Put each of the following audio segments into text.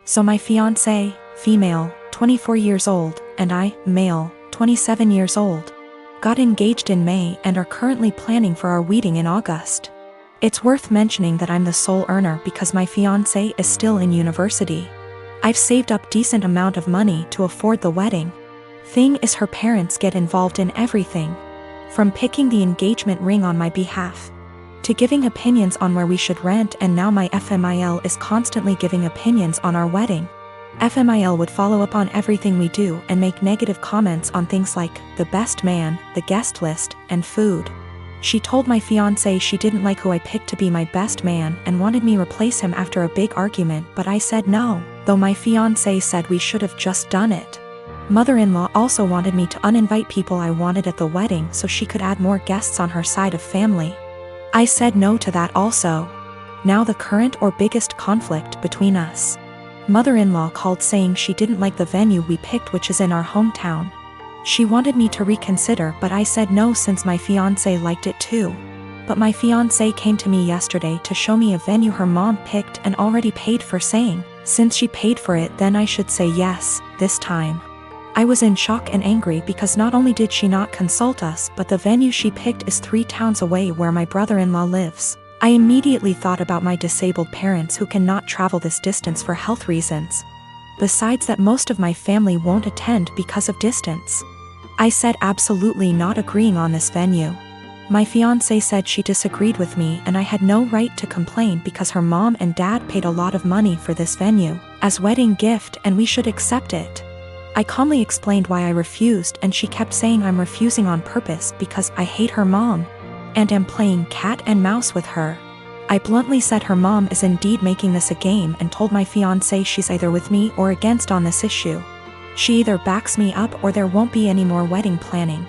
So my fiancé, female, 24 years old, and I, male, 27 years old, got engaged in May and are currently planning for our wedding in August. It's worth mentioning that I'm the sole earner because my fiancé is still in university. I've saved up decent amount of money to afford the wedding. Thing is, her parents get involved in everything, from picking the engagement ring on my behalf, to giving opinions on where we should rent, and now my FMIL is constantly giving opinions on our wedding. FMIL would follow up on everything we do and make negative comments on things like the best man, the guest list, and food. She told my fiancé she didn't like who I picked to be my best man and wanted me replace him after a big argument, but I said no, though my fiancé said we should have just done it. Mother-in-law also wanted me to uninvite people I wanted at the wedding so she could add more guests on her side of family. I said no to that also. Now the current or biggest conflict between us. Mother-in-law called saying she didn't like the venue we picked, which is in our hometown. She wanted me to reconsider, but I said no since my fiancé liked it too. But my fiancé came to me yesterday to show me a venue her mom picked and already paid for, saying, since she paid for it then I should say yes, this time. I was in shock and angry because not only did she not consult us, but the venue she picked is 3 towns away where my brother-in-law lives. I immediately thought about my disabled parents who cannot travel this distance for health reasons. Besides that, most of my family won't attend because of distance. I said absolutely not agreeing on this venue. My fiancé said she disagreed with me and I had no right to complain because her mom and dad paid a lot of money for this venue as wedding gift and we should accept it. I calmly explained why I refused, and she kept saying I'm refusing on purpose because I hate her mom and am playing cat and mouse with her. I bluntly said her mom is indeed making this a game and told my fiancé she's either with me or against on this issue. She either backs me up or there won't be any more wedding planning.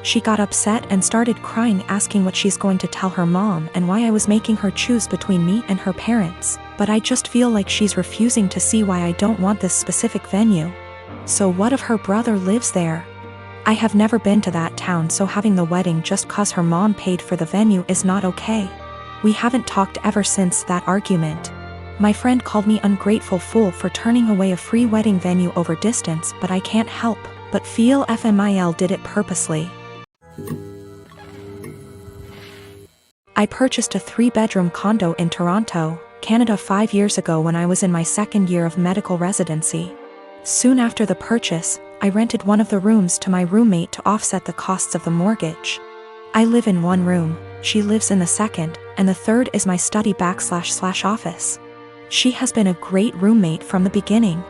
She got upset and started crying, asking what she's going to tell her mom and why I was making her choose between me and her parents, but I just feel like she's refusing to see why I don't want this specific venue. So what if her brother lives there? I have never been to that town, so having the wedding just cause her mom paid for the venue is not okay. We haven't talked ever since that argument. My friend called me ungrateful fool for turning away a free wedding venue over distance, but I can't help but feel FMIL did it purposely. I purchased a 3-bedroom condo in Toronto, Canada 5 years ago when I was in my 2nd year of medical residency. Soon after the purchase, I rented one of the rooms to my roommate to offset the costs of the mortgage. I live in one room, she lives in the second, and the third is my study/office. She has been a great roommate from the beginning.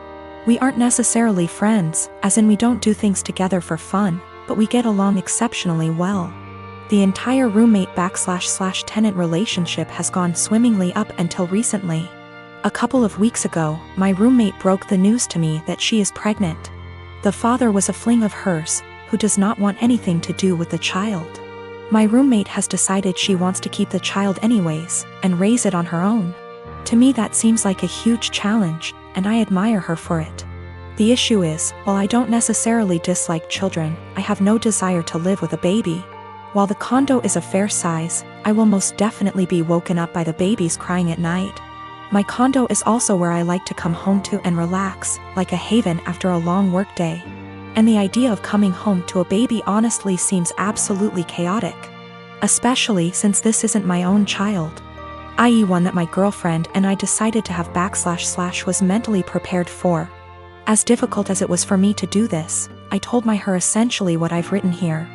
We aren't necessarily friends, as in we don't do things together for fun, but we get along exceptionally well. The entire roommate/tenant relationship has gone swimmingly up until recently. A couple of weeks ago, my roommate broke the news to me that she is pregnant. The father was a fling of hers, who does not want anything to do with the child. My roommate has decided she wants to keep the child anyways, and raise it on her own. To me that seems like a huge challenge, and I admire her for it. The issue is, while I don't necessarily dislike children, I have no desire to live with a baby. While the condo is a fair size, I will most definitely be woken up by the babies crying at night. My condo is also where I like to come home to and relax, like a haven after a long workday. And the idea of coming home to a baby honestly seems absolutely chaotic. Especially since this isn't my own child, i.e. one that my girlfriend and I decided to have / was mentally prepared for. As difficult as it was for me to do this, I told her essentially what I've written here.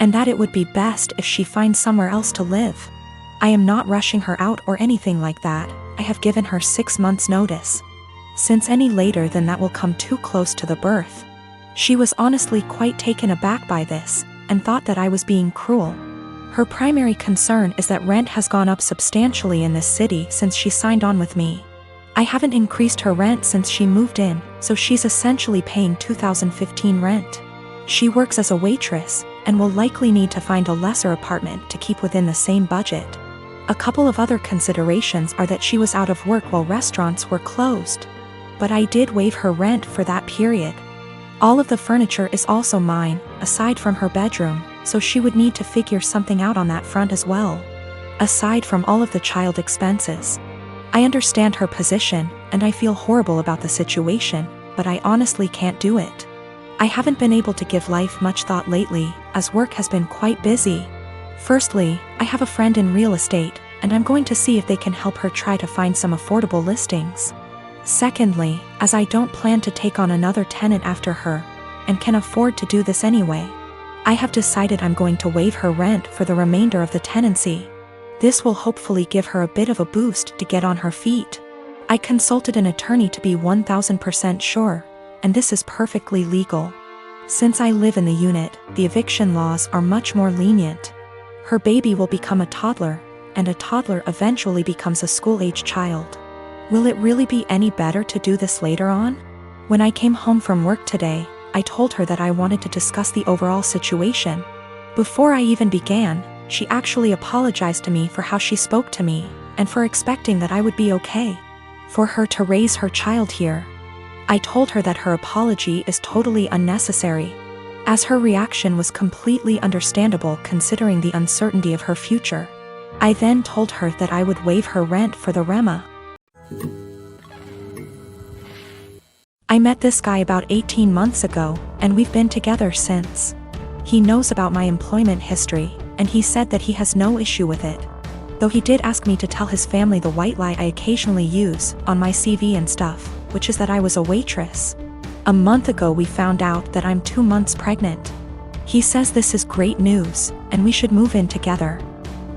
And that it would be best if she finds somewhere else to live. I am not rushing her out or anything like that. I have given her 6 months notice. Since any later than that will come too close to the birth. She was honestly quite taken aback by this, and thought that I was being cruel. Her primary concern is that rent has gone up substantially in this city since she signed on with me. I haven't increased her rent since she moved in, so she's essentially paying 2015 rent. She works as a waitress, and will likely need to find a lesser apartment to keep within the same budget. A couple of other considerations are that she was out of work while restaurants were closed. But I did waive her rent for that period. All of the furniture is also mine, aside from her bedroom, so she would need to figure something out on that front as well. Aside from all of the child expenses. I understand her position, and I feel horrible about the situation, but I honestly can't do it. I haven't been able to give life much thought lately, as work has been quite busy. Firstly, I have a friend in real estate, and I'm going to see if they can help her try to find some affordable listings. Secondly, as I don't plan to take on another tenant after her, and can afford to do this anyway, I have decided I'm going to waive her rent for the remainder of the tenancy. This will hopefully give her a bit of a boost to get on her feet. I consulted an attorney to be 1000% sure, and this is perfectly legal. Since I live in the unit, the eviction laws are much more lenient. Her baby will become a toddler, and a toddler eventually becomes a school-age child. Will it really be any better to do this later on? When I came home from work today, I told her that I wanted to discuss the overall situation. Before I even began, she actually apologized to me for how she spoke to me, and for expecting that I would be okay for her to raise her child here. I told her that her apology is totally unnecessary, as her reaction was completely understandable considering the uncertainty of her future. I then told her that I would waive her rent for the REMA. I met this guy about 18 months ago, and we've been together since. He knows about my employment history, and he said that he has no issue with it. Though he did ask me to tell his family the white lie I occasionally use on my CV and stuff, which is that I was a waitress. A month ago we found out that I'm 2 months pregnant. He says this is great news, and we should move in together.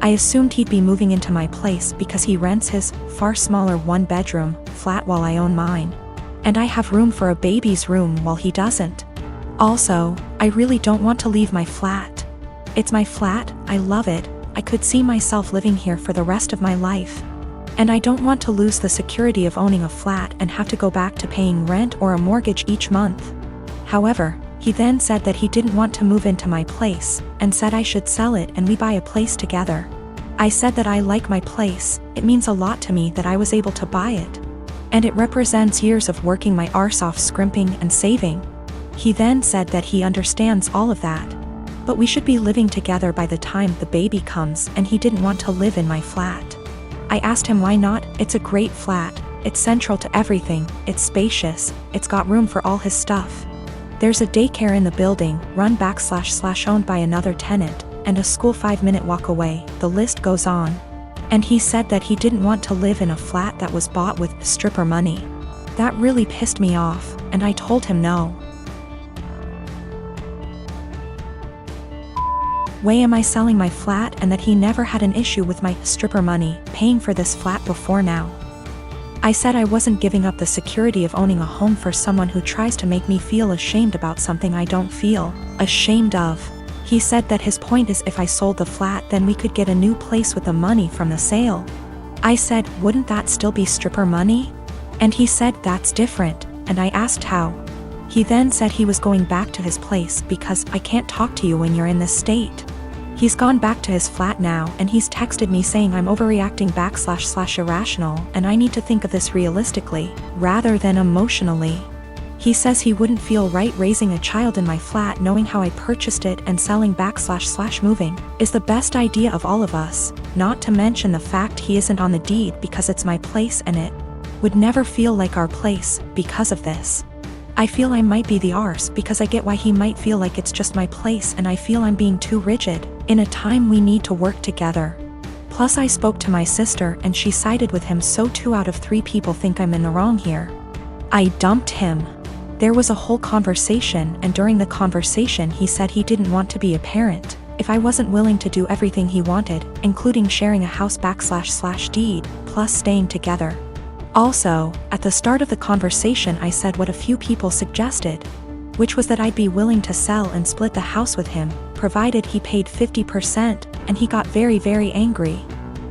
I assumed he'd be moving into my place because he rents his far smaller 1-bedroom flat while I own mine. And I have room for a baby's room while he doesn't. Also, I really don't want to leave my flat. It's my flat, I love it, I could see myself living here for the rest of my life. And I don't want to lose the security of owning a flat and have to go back to paying rent or a mortgage each month. However, he then said that he didn't want to move into my place, and said I should sell it and we buy a place together. I said that I like my place, it means a lot to me that I was able to buy it. And it represents years of working my arse off scrimping and saving. He then said that he understands all of that, but we should be living together by the time the baby comes, and he didn't want to live in my flat. I asked him why not. It's a great flat, it's central to everything, it's spacious, it's got room for all his stuff. There's a daycare in the building, run / owned by another tenant, and a school 5-minute walk away, the list goes on. And he said that he didn't want to live in a flat that was bought with stripper money. That really pissed me off, and I told him no. Way am I selling my flat, and that he never had an issue with my stripper money paying for this flat before now. I said I wasn't giving up the security of owning a home for someone who tries to make me feel ashamed about something I don't feel ashamed of. He said that his point is if I sold the flat then we could get a new place with the money from the sale. I said, wouldn't that still be stripper money? And he said that's different, and I asked how. He then said he was going back to his place because I can't talk to you when you're in this state. He's gone back to his flat now, and he's texted me saying I'm overreacting / irrational, and I need to think of this realistically, rather than emotionally. He says he wouldn't feel right raising a child in my flat knowing how I purchased it, and selling back / moving is the best idea of all of us, not to mention the fact he isn't on the deed because it's my place and it would never feel like our place because of this. I feel I might be the arse because I get why he might feel like it's just my place, and I feel I'm being too rigid in a time we need to work together. Plus I spoke to my sister and she sided with him, so 2 out of 3 people think I'm in the wrong here. I dumped him. There was a whole conversation, and during the conversation he said he didn't want to be a parent if I wasn't willing to do everything he wanted, including sharing a house back / deed, plus staying together. Also, at the start of the conversation I said what a few people suggested, which was that I'd be willing to sell and split the house with him, provided he paid 50%, and he got very, very angry.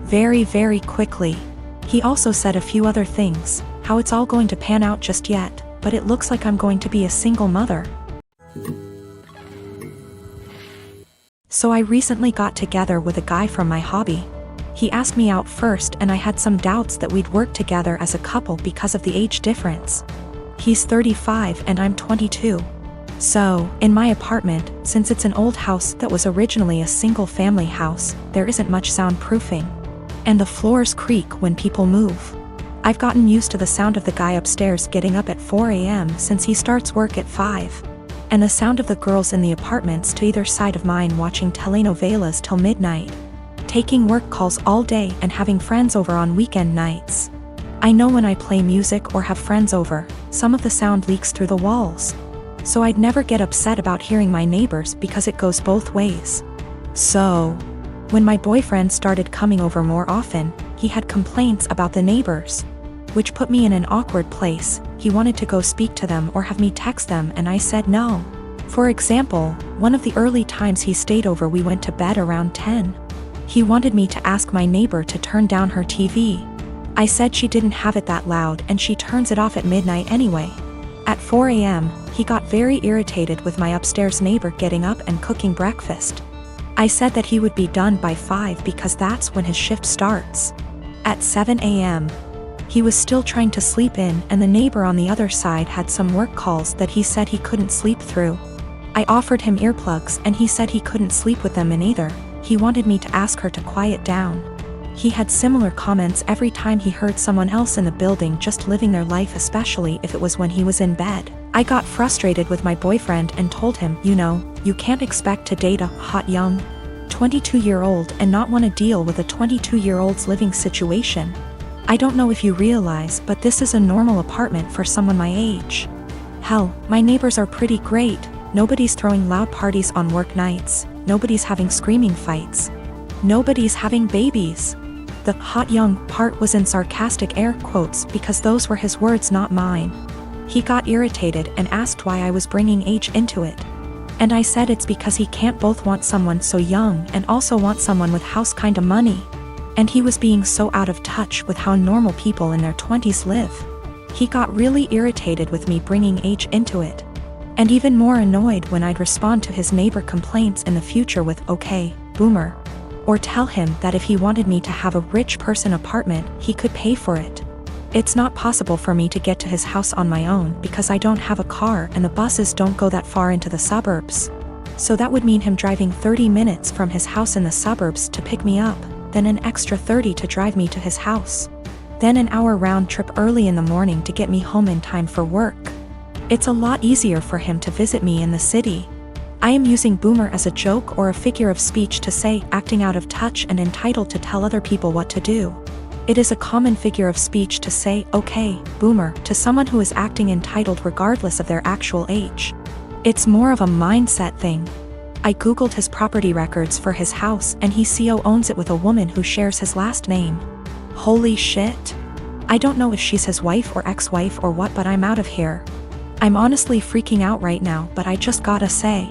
Very, very quickly. He also said a few other things, how it's all going to pan out just yet, but it looks like I'm going to be a single mother. So I recently got together with a guy from my hobby. He asked me out first, and I had some doubts that we'd work together as a couple because of the age difference. He's 35 and I'm 22. So, in my apartment, since it's an old house that was originally a single-family house, there isn't much soundproofing. And the floors creak when people move. I've gotten used to the sound of the guy upstairs getting up at 4 a.m. since he starts work at 5. And the sound of the girls in the apartments to either side of mine watching telenovelas till midnight, taking work calls all day and having friends over on weekend nights. I know when I play music or have friends over, some of the sound leaks through the walls. So I'd never get upset about hearing my neighbors because it goes both ways. So, when my boyfriend started coming over more often, he had complaints about the neighbors, which put me in an awkward place. He wanted to go speak to them or have me text them, and I said no. For example, one of the early times he stayed over, we went to bed around 10. He wanted me to ask my neighbor to turn down her TV. I said she didn't have it that loud and she turns it off at midnight anyway. At 4 a.m., he got very irritated with my upstairs neighbor getting up and cooking breakfast. I said that he would be done by 5 because that's when his shift starts. At 7 a.m., he was still trying to sleep in, and the neighbor on the other side had some work calls that he said he couldn't sleep through. I offered him earplugs and he said he couldn't sleep with them in either. He wanted me to ask her to quiet down. He had similar comments every time he heard someone else in the building just living their life, especially if it was when he was in bed. I got frustrated with my boyfriend and told him, you can't expect to date a hot young 22-year-old and not want to deal with a 22-year-old's living situation. I don't know if you realize, but this is a normal apartment for someone my age. Hell, my neighbors are pretty great. Nobody's throwing loud parties on work nights. Nobody's having screaming fights. Nobody's having babies. The hot young part was in sarcastic air quotes because those were his words, not mine. He got irritated and asked why I was bringing age into it. And I said it's because he can't both want someone so young and also want someone with house kinda money. And he was being so out of touch with how normal people in their 20s live. He got really irritated with me bringing age into it. And even more annoyed when I'd respond to his neighbor complaints in the future with, "Okay, boomer." Or tell him that if he wanted me to have a rich person apartment, he could pay for it. It's not possible for me to get to his house on my own because I don't have a car and the buses don't go that far into the suburbs. So that would mean him driving 30 minutes from his house in the suburbs to pick me up, then an extra 30 to drive me to his house. Then an hour round trip early in the morning to get me home in time for work. It's a lot easier for him to visit me in the city. I am using boomer as a joke or a figure of speech to say acting out of touch and entitled to tell other people what to do. It is a common figure of speech to say, "Okay, boomer," to someone who is acting entitled regardless of their actual age. It's more of a mindset thing. I googled his property records for his house and he owns it with a woman who shares his last name. Holy shit. I don't know if she's his wife or ex-wife or what, but I'm out of here. I'm honestly freaking out right now, but I just gotta say,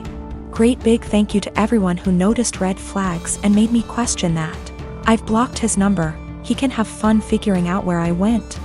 great big thank you to everyone who noticed red flags and made me question that. I've blocked his number. He can have fun figuring out where I went.